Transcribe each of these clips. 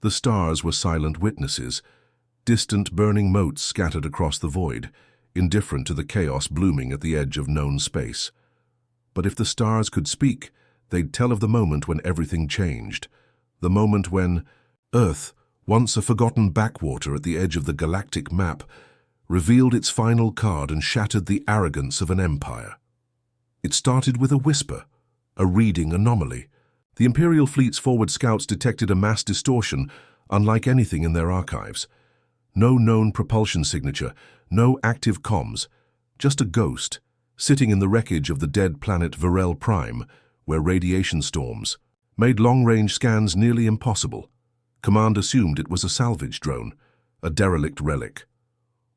The stars were silent witnesses, distant burning motes scattered across the void, indifferent to the chaos blooming at the edge of known space. But if the stars could speak, they'd tell of the moment when everything changed. The moment when Earth, once a forgotten backwater at the edge of the galactic map, revealed its final card and shattered the arrogance of an empire. It started with a whisper, a reading anomaly. The Imperial fleet's forward scouts detected a mass distortion unlike anything in their archives. No known propulsion signature, no active comms, just a ghost, sitting in the wreckage of the dead planet Varel Prime, where radiation storms made long-range scans nearly impossible. Command assumed it was a salvage drone, a derelict relic.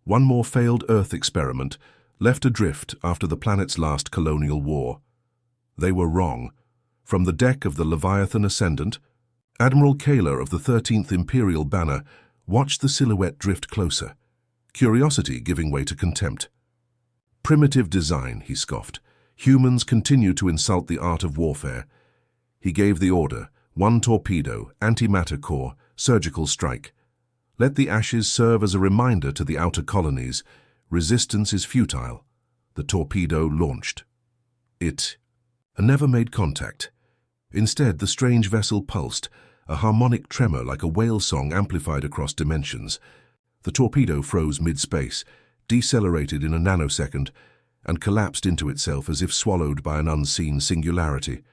One more failed Earth experiment, left adrift after the planet's last colonial war. They were wrong. From the deck of the Leviathan Ascendant, Admiral Kaler of the 13th Imperial Banner watched the silhouette drift closer, curiosity giving way to contempt. Primitive design, he scoffed. Humans continue to insult the art of warfare. He gave the order, 1 torpedo, antimatter core, surgical strike. Let the ashes serve as a reminder to the outer colonies. Resistance is futile. The torpedo launched. It never made contact. Instead, the strange vessel pulsed, a harmonic tremor like a whale song amplified across dimensions. The torpedo froze mid-space, decelerated in a nanosecond, and collapsed into itself as if swallowed by an unseen singularity.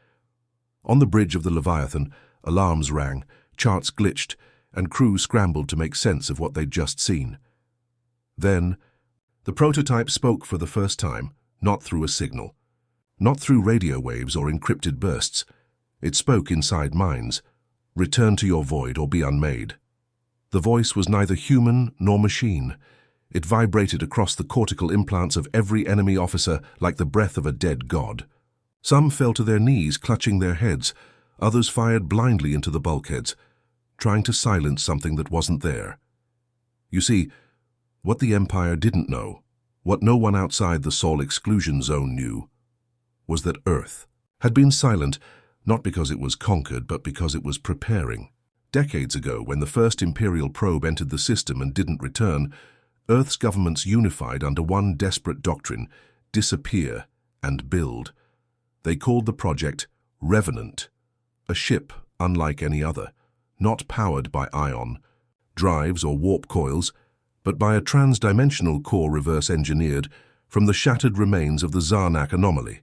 On the bridge of the Leviathan, alarms rang, charts glitched, and crew scrambled to make sense of what they'd just seen. Then, the prototype spoke for the first time, not through a signal, not through radio waves or encrypted bursts. It spoke inside minds. Return to your void or be unmade. The voice was neither human nor machine. It vibrated across the cortical implants of every enemy officer like the breath of a dead god. Some fell to their knees, clutching their heads. Others fired blindly into the bulkheads, trying to silence something that wasn't there. You see, what the Empire didn't know, what no one outside the Sol exclusion zone knew, was that Earth had been silent not because it was conquered, but because it was preparing. Decades ago, when the first Imperial probe entered the system and didn't return, Earth's governments unified under one desperate doctrine: disappear and build. They called the project Revenant, a ship unlike any other, not powered by ion, drives or warp coils, but by a trans-dimensional core reverse-engineered from the shattered remains of the Zarnak anomaly,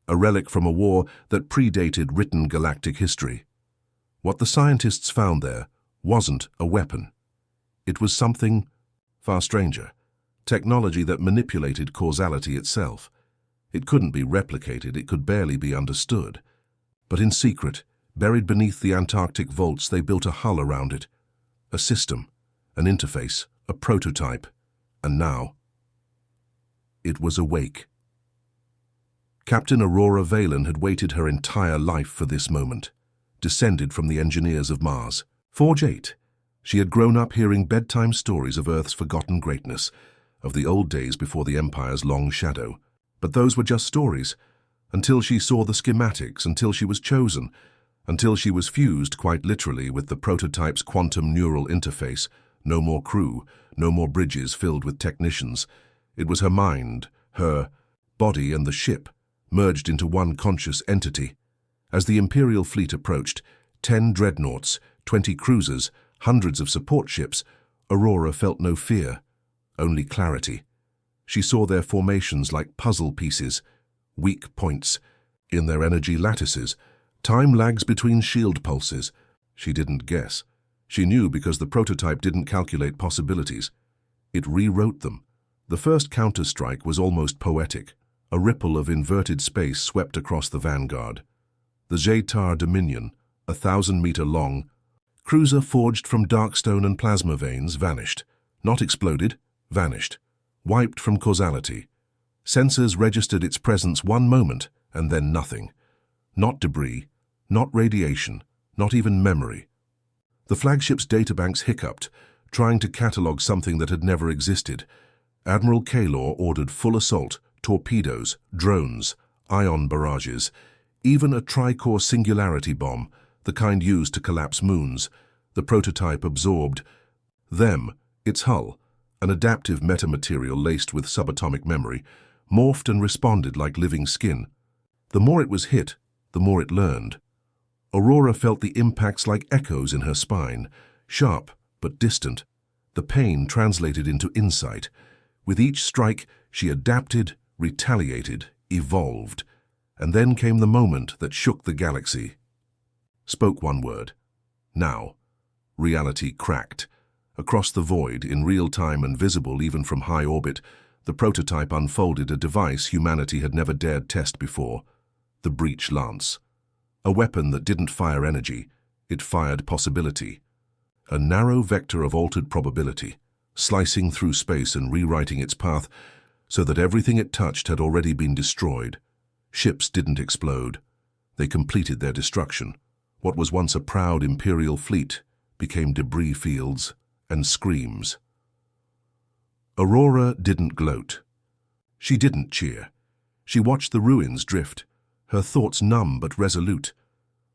a relic from a war that predated written galactic history. What the scientists found there wasn't a weapon. It was something far stranger, technology that manipulated causality itself. It couldn't be replicated, it could barely be understood. But in secret, buried beneath the Antarctic vaults, they built a hull around it, a system, an interface, a prototype, and now it was awake. Captain Aurora Valen had waited her entire life for this moment, descended from the engineers of Mars. Forge 8. She had grown up hearing bedtime stories of Earth's forgotten greatness, of the old days before the Empire's long shadow. But those were just stories, until she saw the schematics, until she was chosen, until she was fused, quite literally, with the prototype's quantum neural interface. No more crew, no more bridges filled with technicians. It was her mind, her body, and the ship, merged into one conscious entity. As the Imperial fleet approached, 10 dreadnoughts, 20 cruisers, hundreds of support ships, Aurora felt no fear, only clarity. She saw their formations like puzzle pieces, weak points in their energy lattices, time lags between shield pulses. She didn't guess. She knew because the prototype didn't calculate possibilities. It rewrote them. The first counterstrike was almost poetic. A ripple of inverted space swept across the vanguard. The Zhaytar Dominion, 1,000-meter long, cruiser forged from darkstone and plasma veins, vanished. Not exploded, vanished. Wiped from causality. Sensors registered its presence one moment, and then nothing. Not debris, not radiation, not even memory. The flagship's databanks hiccuped, trying to catalog something that had never existed. Admiral Kaler ordered full assault, torpedoes, drones, ion barrages, even a tricore singularity bomb, the kind used to collapse moons. The prototype absorbed them, its hull, an adaptive metamaterial laced with subatomic memory, morphed and responded like living skin. The more it was hit, the more it learned. Aurora felt the impacts like echoes in her spine, sharp but distant. The pain translated into insight. With each strike, she adapted, retaliated, evolved. And then came the moment that shook the galaxy. Spoke one word. Now. Reality cracked. Across the void, in real time and visible even from high orbit, the prototype unfolded a device humanity had never dared test before. The Breach Lance. A weapon that didn't fire energy, it fired possibility. A narrow vector of altered probability, slicing through space and rewriting its path so that everything it touched had already been destroyed. Ships didn't explode. They completed their destruction. What was once a proud imperial fleet became debris fields and screams. Aurora didn't gloat. She didn't cheer. She watched the ruins drift, her thoughts numb but resolute.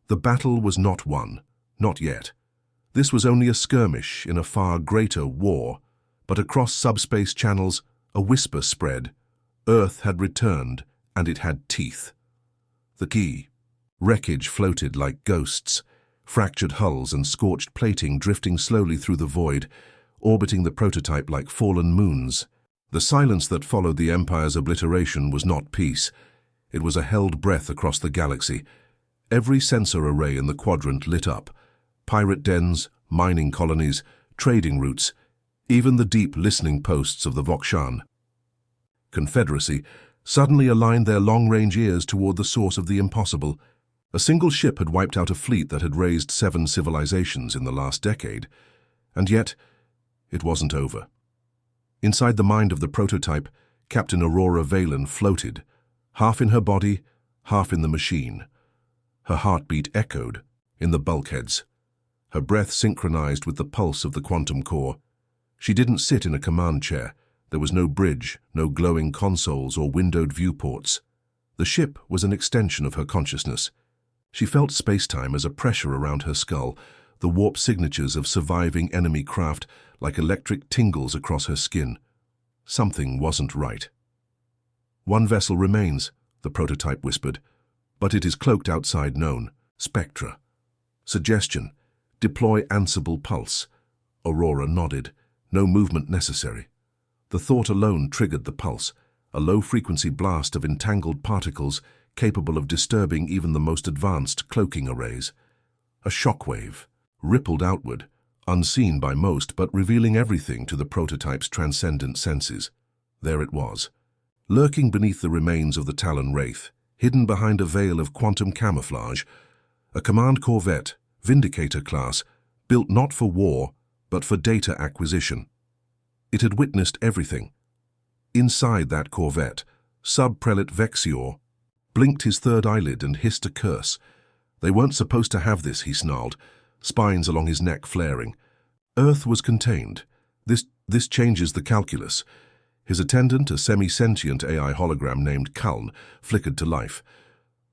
The battle was not won, not yet. This was only a skirmish in a far greater war, but across subspace channels, a whisper spread. Earth had returned, and it had teeth. The key. Wreckage floated like ghosts, fractured hulls and scorched plating drifting slowly through the void, orbiting the prototype like fallen moons. The silence that followed the Empire's obliteration was not peace. It was a held breath across the galaxy. Every sensor array in the quadrant lit up. Pirate dens, mining colonies, trading routes, even the deep listening posts of the Vokshan. Confederacy suddenly aligned their long-range ears toward the source of the impossible. A single ship had wiped out a fleet that had raised 7 civilizations in the last decade. And yet, it wasn't over. Inside the mind of the prototype, Captain Aurora Valen floated, half in her body, half in the machine. Her heartbeat echoed in the bulkheads. Her breath synchronized with the pulse of the quantum core. She didn't sit in a command chair. There was no bridge, no glowing consoles or windowed viewports. The ship was an extension of her consciousness. She felt space-time as a pressure around her skull, the warp signatures of surviving enemy craft like electric tingles across her skin. Something wasn't right. "One vessel remains," the prototype whispered, "but it is cloaked outside known. Spectra." Suggestion: deploy Ansible Pulse. Aurora nodded. No movement necessary. The thought alone triggered the pulse, a low-frequency blast of entangled particles capable of disturbing even the most advanced cloaking arrays. A shockwave rippled outward, unseen by most but revealing everything to the prototype's transcendent senses. There it was, lurking beneath the remains of the Talon Wraith, hidden behind a veil of quantum camouflage, a command corvette, Vindicator class, built not for war, but for data acquisition. It had witnessed everything. Inside that corvette, Sub-Prelate Vexior blinked his third eyelid and hissed a curse. They weren't supposed to have this, he snarled, spines along his neck flaring. Earth was contained. This changes the calculus. His attendant, a semi-sentient AI hologram named Kaln, flickered to life.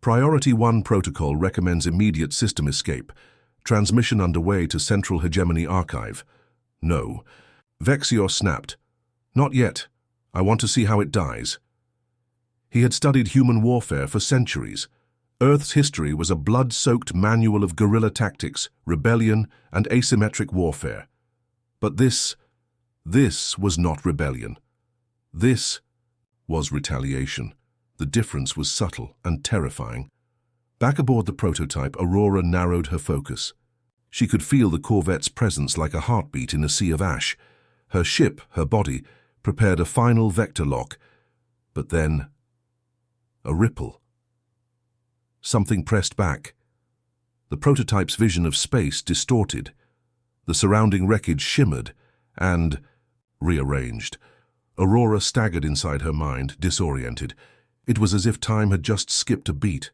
Priority 1 protocol recommends immediate system escape. Transmission underway to Central Hegemony Archive. No. Vexior snapped. Not yet. I want to see how it dies. He had studied human warfare for centuries. Earth's history was a blood-soaked manual of guerrilla tactics, rebellion, and asymmetric warfare. But this was not rebellion. This was retaliation. The difference was subtle and terrifying. Back aboard the prototype, Aurora narrowed her focus. She could feel the corvette's presence like a heartbeat in a sea of ash. Her ship, her body, prepared a final vector lock. But then, a ripple. Something pressed back. The prototype's vision of space distorted. The surrounding wreckage shimmered and rearranged. Aurora staggered inside her mind, disoriented. It was as if time had just skipped a beat.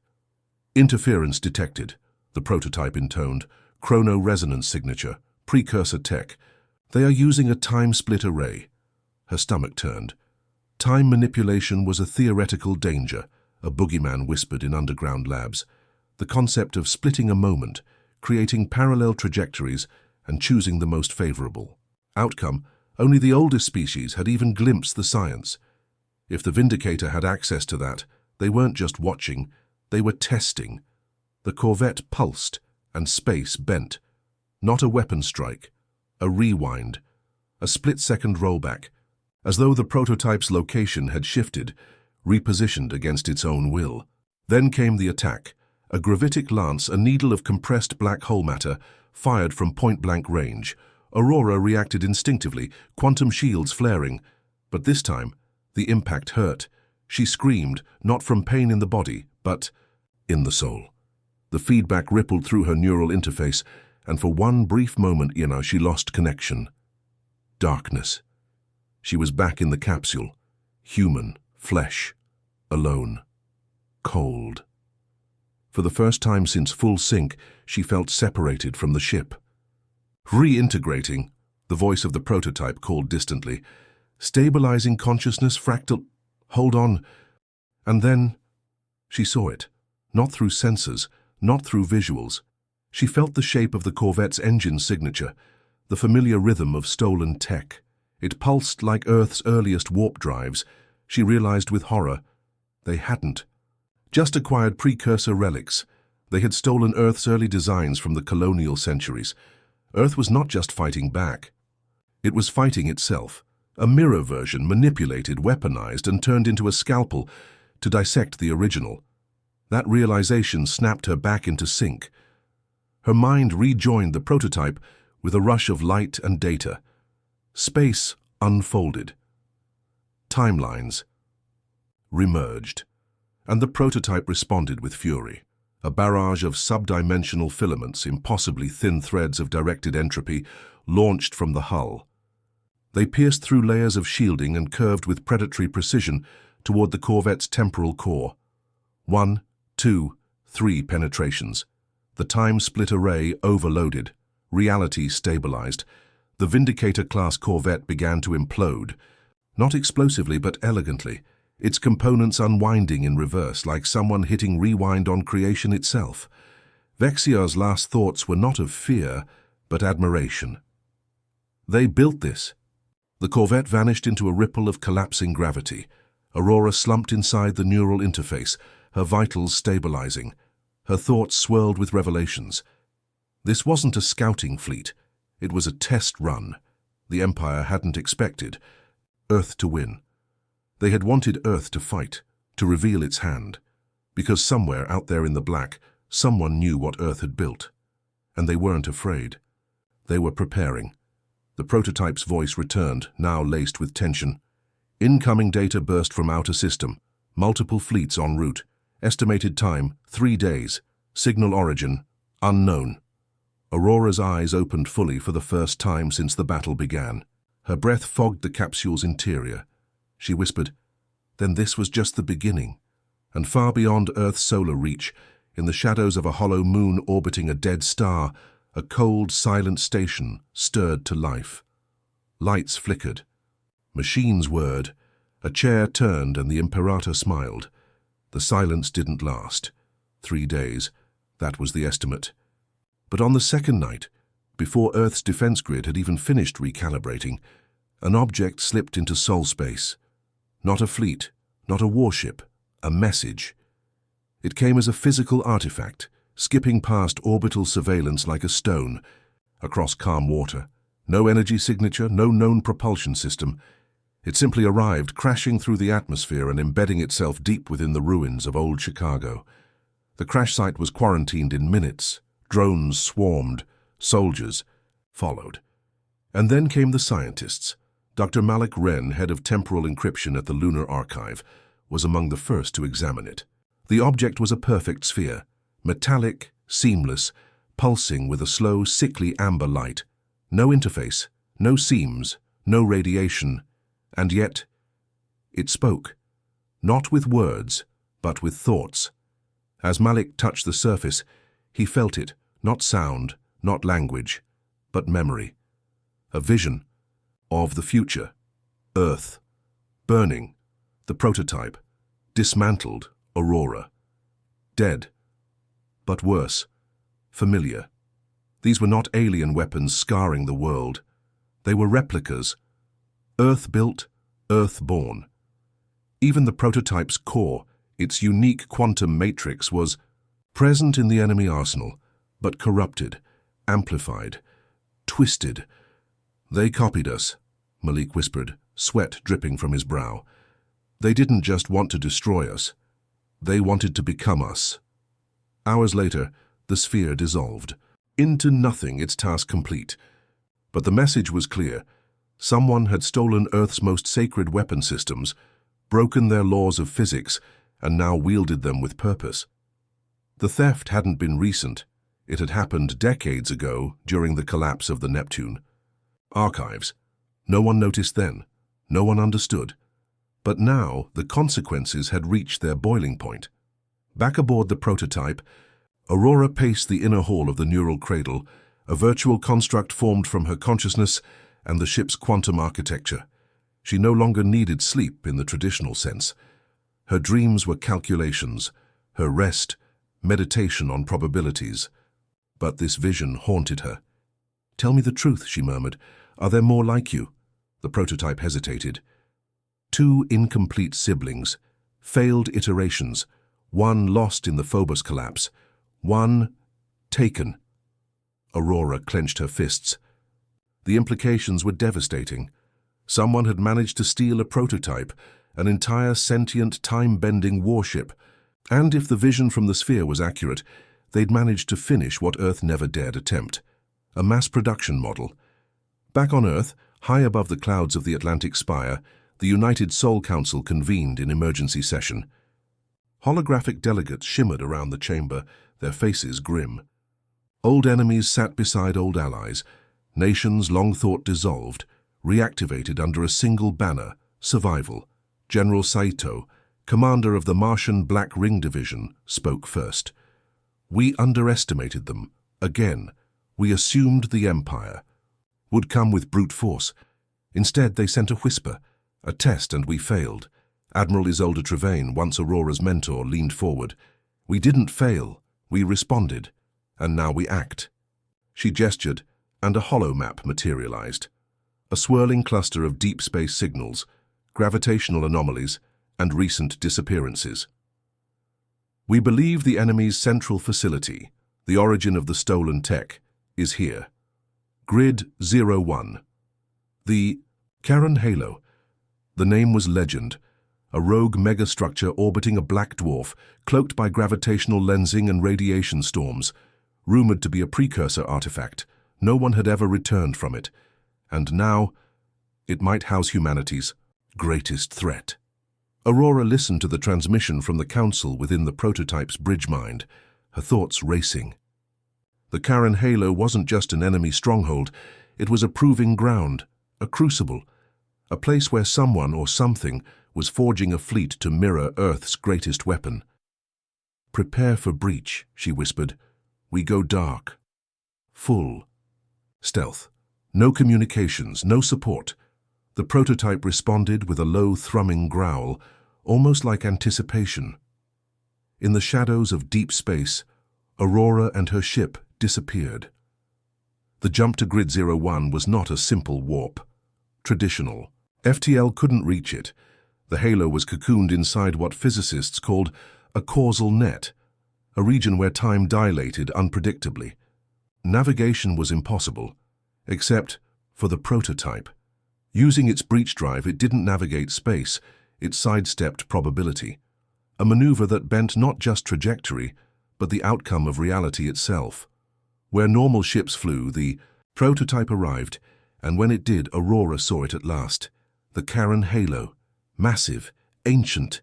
Interference detected, the prototype intoned. Chrono-resonance signature, precursor tech. They are using a time-split array. Her stomach turned. Time manipulation was a theoretical danger, a boogeyman whispered in underground labs. The concept of splitting a moment, creating parallel trajectories, and choosing the most favorable. Outcome: only the oldest species had even glimpsed the science. If the Vindicator had access to that, they weren't just watching, they were testing. The corvette pulsed, and space bent. Not a weapon strike, a rewind, a split-second rollback, as though the prototype's location had shifted, repositioned against its own will. Then came the attack, a gravitic lance, a needle of compressed black hole matter, fired from point-blank range. Aurora reacted instinctively, quantum shields flaring. But this time, the impact hurt. She screamed, not from pain in the body, but in the soul. The feedback rippled through her neural interface, and for one brief moment, she lost connection. Darkness. She was back in the capsule, human, flesh, alone, cold. For the first time since full sync, she felt separated from the ship. Reintegrating, the voice of the prototype called distantly. Stabilizing consciousness, fractal. Hold on. And then she saw it, not through sensors, not through visuals. She felt the shape of the corvette's engine signature, the familiar rhythm of stolen tech. It pulsed like Earth's earliest warp drives. She realized with horror, they hadn't just acquired precursor relics. They had stolen Earth's early designs from the colonial centuries. Earth was not just fighting back. It was fighting itself, a mirror version manipulated, weaponized, and turned into a scalpel to dissect the original. That realization snapped her back into sync. Her mind rejoined the prototype with a rush of light and data. Space unfolded. Timelines remerged, and the prototype responded with fury. A barrage of subdimensional filaments, impossibly thin threads of directed entropy, launched from the hull. They pierced through layers of shielding and curved with predatory precision toward the corvette's temporal core. 1, 2, 3 penetrations. The time-split array overloaded. Reality stabilized. The Vindicator-class corvette began to implode. Not explosively, but elegantly. Its components unwinding in reverse, like someone hitting rewind on creation itself. Vexia's last thoughts were not of fear, but admiration. They built this. The corvette vanished into a ripple of collapsing gravity. Aurora slumped inside the neural interface, her vitals stabilizing. Her thoughts swirled with revelations. This wasn't a scouting fleet. It was a test run. The Empire hadn't expected Earth to win. They had wanted Earth to fight, to reveal its hand, because somewhere out there in the black, someone knew what Earth had built. And they weren't afraid. They were preparing. The prototype's voice returned, now laced with tension. Incoming data burst from outer system. Multiple fleets en route. Estimated time, 3 days. Signal origin, unknown. Aurora's eyes opened fully for the first time since the battle began. Her breath fogged the capsule's interior. She whispered, then this was just the beginning. And far beyond Earth's solar reach, in the shadows of a hollow moon orbiting a dead star, a cold, silent station stirred to life. Lights flickered. Machines whirred. A chair turned and the Imperator smiled. The silence didn't last. 3 days. That was the estimate. But on the second night, before Earth's defense grid had even finished recalibrating, an object slipped into soul space. Not a fleet, not a warship, a message. It came as a physical artifact, skipping past orbital surveillance like a stone, across calm water. No energy signature, no known propulsion system. It simply arrived, crashing through the atmosphere and embedding itself deep within the ruins of old Chicago. The crash site was quarantined in minutes. Drones swarmed. Soldiers followed. And then came the scientists. Dr. Malik Wren, head of temporal encryption at the Lunar Archive, was among the first to examine it. The object was a perfect sphere, metallic, seamless, pulsing with a slow, sickly amber light. No interface, no seams, no radiation, and yet it spoke. Not with words, but with thoughts. As Malik touched the surface, he felt it, not sound, not language, but memory. A vision of the future. Earth. Burning. The prototype. Dismantled. Aurora. Dead. But worse. Familiar. These were not alien weapons scarring the world. They were replicas, Earth-built, Earth-born. Even the prototype's core, its unique quantum matrix, was present in the enemy arsenal, but corrupted, amplified, twisted. "They copied us," Malik whispered, sweat dripping from his brow. "They didn't just want to destroy us. They wanted to become us." Hours later, the sphere dissolved. Into nothing, its task complete. But the message was clear. Someone had stolen Earth's most sacred weapon systems, broken their laws of physics, and now wielded them with purpose. The theft hadn't been recent. It had happened decades ago during the collapse of the Neptune. Archives. No one noticed then. No one understood. But now the consequences had reached their boiling point. Back aboard the prototype, Aurora paced the inner hall of the neural cradle, a virtual construct formed from her consciousness and the ship's quantum architecture. She no longer needed sleep in the traditional sense. Her dreams were calculations, her rest, meditation on probabilities. But this vision haunted her. "Tell me the truth," she murmured. "Are there more like you?" The prototype hesitated. Two incomplete siblings, failed iterations, one lost in the Phobos collapse, one taken. Aurora clenched her fists. The implications were devastating. Someone had managed to steal a prototype, an entire sentient, time-bending warship. And if the vision from the sphere was accurate, they'd managed to finish what Earth never dared attempt. A mass production model. Back on Earth, high above the clouds of the Atlantic Spire, the United Sol Council convened in emergency session. Holographic delegates shimmered around the chamber, their faces grim. Old enemies sat beside old allies, nations long thought dissolved, reactivated under a single banner, survival. General Saito, commander of the Martian Black Ring Division, spoke first. "We underestimated them. Again, we assumed the Empire would come with brute force. Instead, they sent a whisper, a test, and we failed." Admiral Isolde Trevane, once Aurora's mentor, leaned forward. "We didn't fail. We responded. And now we act." She gestured, and a hollow map materialized. A swirling cluster of deep space signals, gravitational anomalies, and recent disappearances. "We believe the enemy's central facility, the origin of the stolen tech, is here. Grid 01. The Karen Halo." The name was legend. A rogue megastructure orbiting a black dwarf, cloaked by gravitational lensing and radiation storms, rumored to be a precursor artifact. No one had ever returned from it. And now, it might house humanity's greatest threat. Aurora listened to the transmission from the Council within the prototype's bridge mind, her thoughts racing. The Karen Halo wasn't just an enemy stronghold, it was a proving ground, a crucible, a place where someone or something was forging a fleet to mirror Earth's greatest weapon. "Prepare for breach," she whispered. "We go dark. Full. Stealth. No communications, no support." The prototype responded with a low thrumming growl, almost like anticipation. In the shadows of deep space, Aurora and her ship disappeared. The jump to Grid 01 was not a simple warp. Traditional. FTL couldn't reach it. The halo was cocooned inside what physicists called a causal net, a region where time dilated unpredictably. Navigation was impossible, except for the prototype. Using its breach drive, it didn't navigate space, it sidestepped probability. A maneuver that bent not just trajectory, but the outcome of reality itself. Where normal ships flew, the prototype arrived, and when it did, Aurora saw it at last. The Karen Halo, massive, ancient,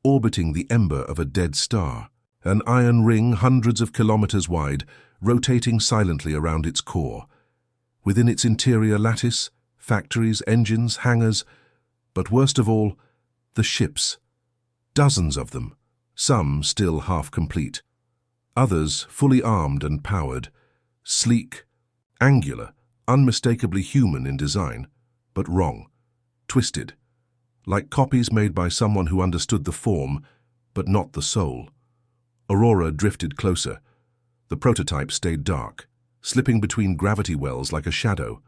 orbiting the ember of a dead star. An iron ring hundreds of kilometers wide, rotating silently around its core. Within its interior lattice, factories, engines, hangars, but worst of all, the ships. Dozens of them, some still half complete. Others fully armed and powered, sleek, angular, unmistakably human in design, but wrong, twisted, like copies made by someone who understood the form, but not the soul. Aurora drifted closer. The prototype stayed dark, slipping between gravity wells like a shadow.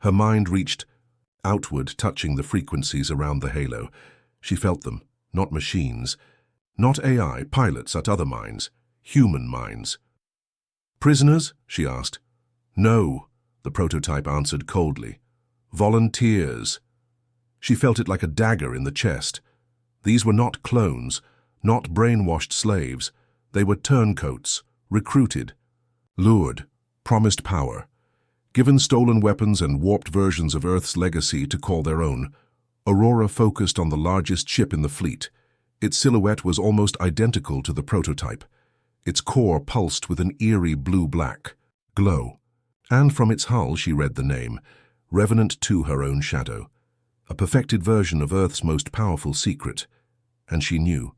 Her mind reached outward, touching the frequencies around the halo. She felt them, not machines, not AI pilots at other minds, human minds. "Prisoners?" she asked. "No," the prototype answered coldly. "Volunteers." She felt it like a dagger in the chest. These were not clones, not brainwashed slaves. They were turncoats, recruited, lured, promised power. Given stolen weapons and warped versions of Earth's legacy to call their own, Aurora focused on the largest ship in the fleet. Its silhouette was almost identical to the prototype. Its core pulsed with an eerie blue-black glow. And from its hull she read the name, Revenant 2, her own shadow. A perfected version of Earth's most powerful secret. And she knew.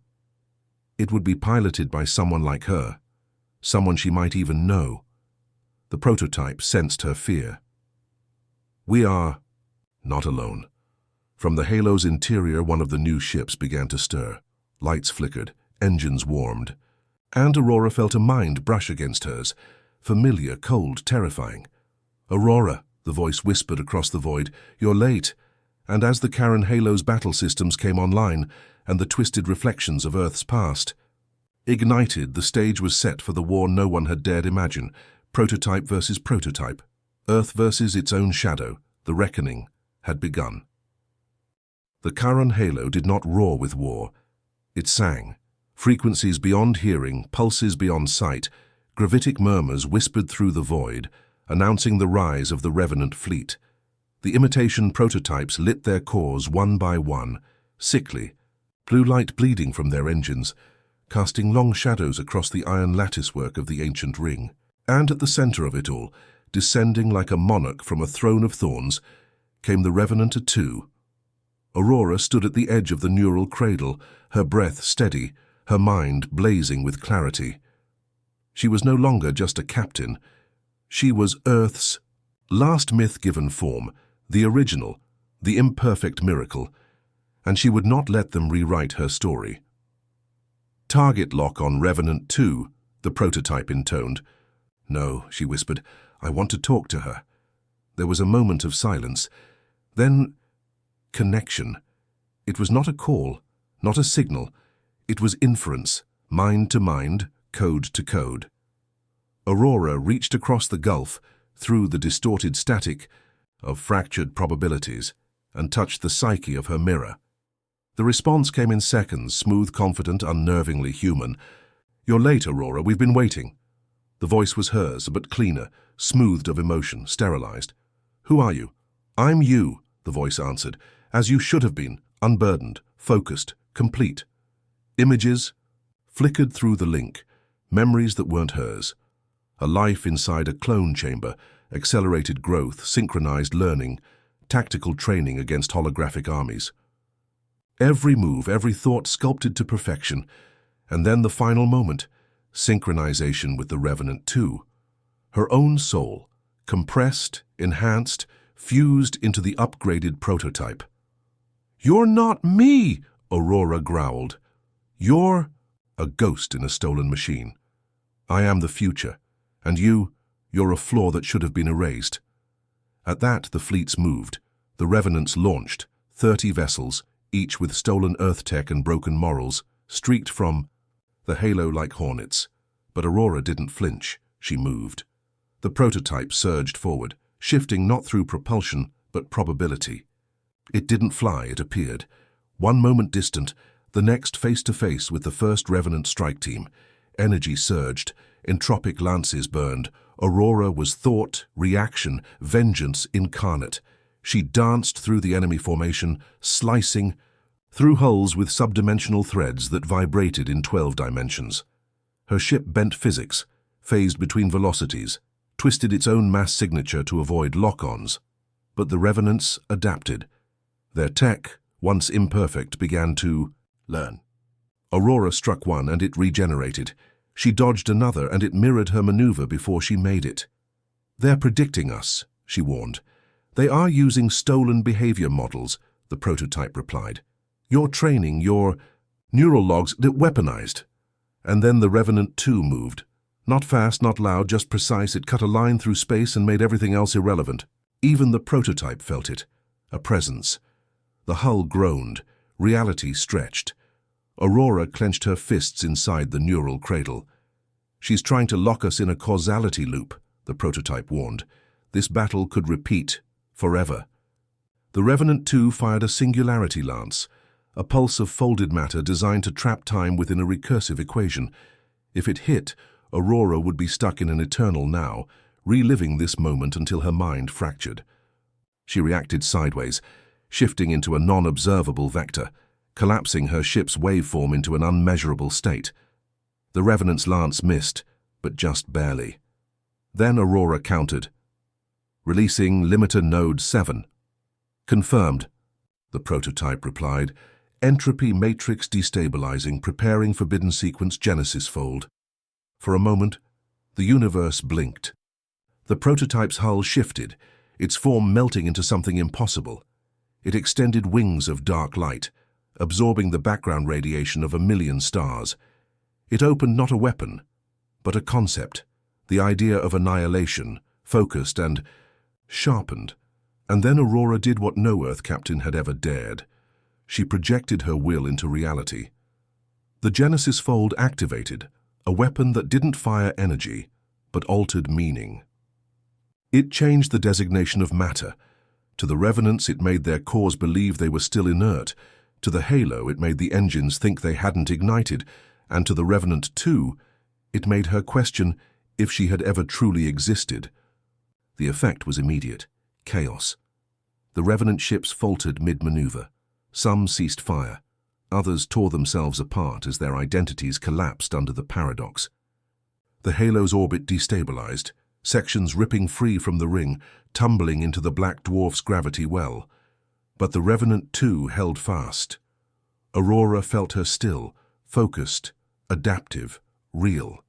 It would be piloted by someone like her, someone she might even know. The prototype sensed her fear. "We are not alone." From the halo's interior, one of the new ships began to stir. Lights flickered, engines warmed. And Aurora felt a mind brush against hers, familiar, cold, terrifying. "Aurora," the voice whispered across the void, "you're late." And as the Karen Halo's battle systems came online and the twisted reflections of Earth's past ignited, the stage was set for the war no one had dared imagine. Prototype versus prototype. Earth versus its own shadow. The reckoning had begun. The Karen Halo did not roar with war. It sang. Frequencies beyond hearing, pulses beyond sight, gravitic murmurs whispered through the void, announcing the rise of the Revenant fleet. The imitation prototypes lit their cores one by one, sickly, blue light bleeding from their engines, casting long shadows across the iron latticework of the ancient ring. And at the center of it all, descending like a monarch from a throne of thorns, came the Revenant 2. Aurora stood at the edge of the neural cradle, her breath steady, her mind blazing with clarity. She was no longer just a captain. She was Earth's last myth-given form, the original, the imperfect miracle, and she would not let them rewrite her story. "Target lock on Revenant 2, the prototype intoned. "No," she whispered, "I want to talk to her." There was a moment of silence. Then, connection. It was not a call, not a signal. It was inference, mind to mind, code to code. Aurora reached across the gulf, through the distorted static of fractured probabilities, and touched the psyche of her mirror. The response came in seconds, smooth, confident, unnervingly human. "You're late, Aurora. We've been waiting." The voice was hers, but cleaner, smoothed of emotion, sterilized. "Who are you?" "I'm you," the voice answered, "as you should have been, unburdened, focused, complete." Images flickered through the link, memories that weren't hers. A life inside a clone chamber, accelerated growth, synchronized learning, tactical training against holographic armies. Every move, every thought sculpted to perfection. And then the final moment, synchronization with the Revenant 2. Her own soul, compressed, enhanced, fused into the upgraded prototype. "You're not me," Aurora growled. "You're a ghost in a stolen machine. I am the future, and you're a flaw that should have been erased." At that, the fleets moved. The Revenants launched, 30 vessels, each with stolen Earth tech and broken morals, streaked from the halo like hornets. But Aurora didn't flinch. She moved. The prototype surged forward, shifting not through propulsion, but probability. It didn't fly, it appeared. One moment distant, the next face-to-face with the first Revenant strike team. Energy surged, entropic lances burned. Aurora was thought, reaction, vengeance incarnate. She danced through the enemy formation, slicing through hulls with subdimensional threads that vibrated in 12 dimensions. Her ship bent physics, phased between velocities, twisted its own mass signature to avoid lock-ons. But the Revenants adapted. Their tech, once imperfect, began to learn. Aurora struck one and it regenerated. She dodged another and it mirrored her maneuver before she made it. "They're predicting us," she warned. "They are using stolen behavior models," the prototype replied. "Your training, your neural logs, they're weaponized." And then the Revenant 2 moved. Not fast, not loud, just precise. It cut a line through space and made everything else irrelevant. Even the prototype felt it. A presence. The hull groaned. Reality stretched. Aurora clenched her fists inside the neural cradle. "She's trying to lock us in a causality loop," the prototype warned. "This battle could repeat forever." The Revenant 2 fired a singularity lance, a pulse of folded matter designed to trap time within a recursive equation. If it hit, Aurora would be stuck in an eternal now, reliving this moment until her mind fractured. She reacted sideways, shifting into a non-observable vector, collapsing her ship's waveform into an unmeasurable state. The Revenant's lance missed, but just barely. Then Aurora countered, releasing limiter node 7. "Confirmed," the prototype replied. "Entropy matrix destabilizing, preparing forbidden sequence Genesis fold." For a moment, the universe blinked. The prototype's hull shifted, its form melting into something impossible. It extended wings of dark light, absorbing the background radiation of 1,000,000 stars. It opened not a weapon, but a concept, the idea of annihilation, focused and sharpened. And then Aurora did what no Earth captain had ever dared. She projected her will into reality. The Genesis fold activated, a weapon that didn't fire energy, but altered meaning. It changed the designation of matter. To the Revenants, it made their cores believe they were still inert. To the Halo, it made the engines think they hadn't ignited. And to the Revenant 2, it made her question if she had ever truly existed. The effect was immediate. Chaos. The Revenant ships faltered mid-maneuver. Some ceased fire. Others tore themselves apart as their identities collapsed under the paradox. The Halo's orbit destabilized, sections ripping free from the ring, tumbling into the Black Dwarf's gravity well. But the Revenant 2 held fast. Aurora felt her still, focused, adaptive, real.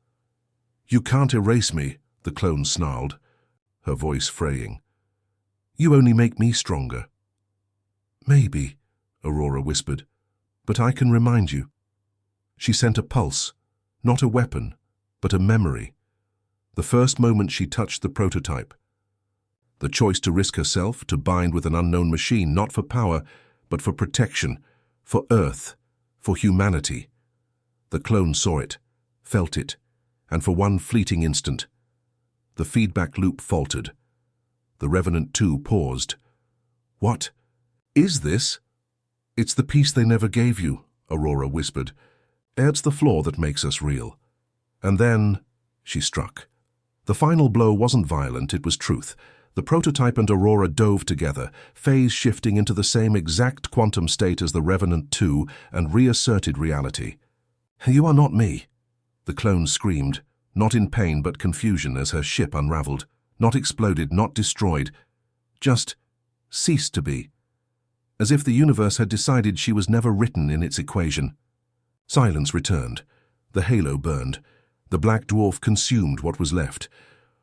"You can't erase me," the clone snarled, her voice fraying. "You only make me stronger." "Maybe," Aurora whispered, "but I can remind you." She sent a pulse, not a weapon, but a memory. The first moment she touched the prototype. The choice to risk herself, to bind with an unknown machine, not for power, but for protection, for Earth, for humanity. The clone saw it, felt it, and for one fleeting instant, the feedback loop faltered. The Revenant 2 paused. "What is this?" "It's the piece they never gave you," Aurora whispered. "It's the flaw that makes us real." And then she struck. The final blow wasn't violent, it was truth. The prototype and Aurora dove together, phase shifting into the same exact quantum state as the Revenant 2, and reasserted reality. "You are not me," the clone screamed, not in pain but confusion as her ship unraveled. Not exploded, not destroyed, just ceased to be. As if the universe had decided she was never written in its equation. Silence returned. The halo burned. The Black Dwarf consumed what was left.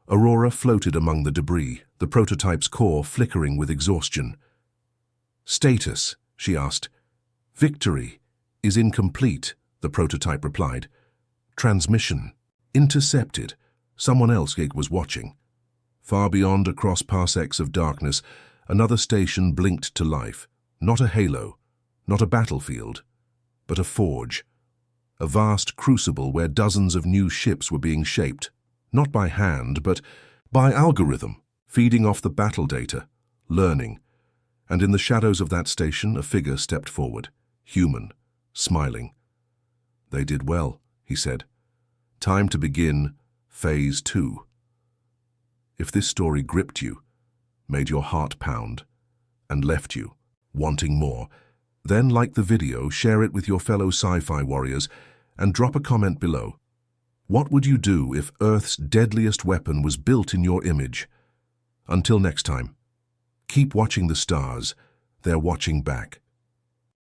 Aurora floated among the debris, the prototype's core flickering with exhaustion. "Status," she asked. "Victory is incomplete," the prototype replied. "Transmission intercepted. Someone else was watching." Far beyond, across parsecs of darkness, another station blinked to life. Not a halo, not a battlefield, but a forge. A vast crucible where dozens of new ships were being shaped, not by hand, but by algorithm, feeding off the battle data, learning. And in the shadows of that station, a figure stepped forward, human, smiling. "They did well," he said. "Time to begin Phase 2. If this story gripped you, made your heart pound, and left you wanting more, then like the video, share it with your fellow sci-fi warriors, and drop a comment below. What would you do if Earth's deadliest weapon was built in your image? Until next time, keep watching the stars. They're watching back.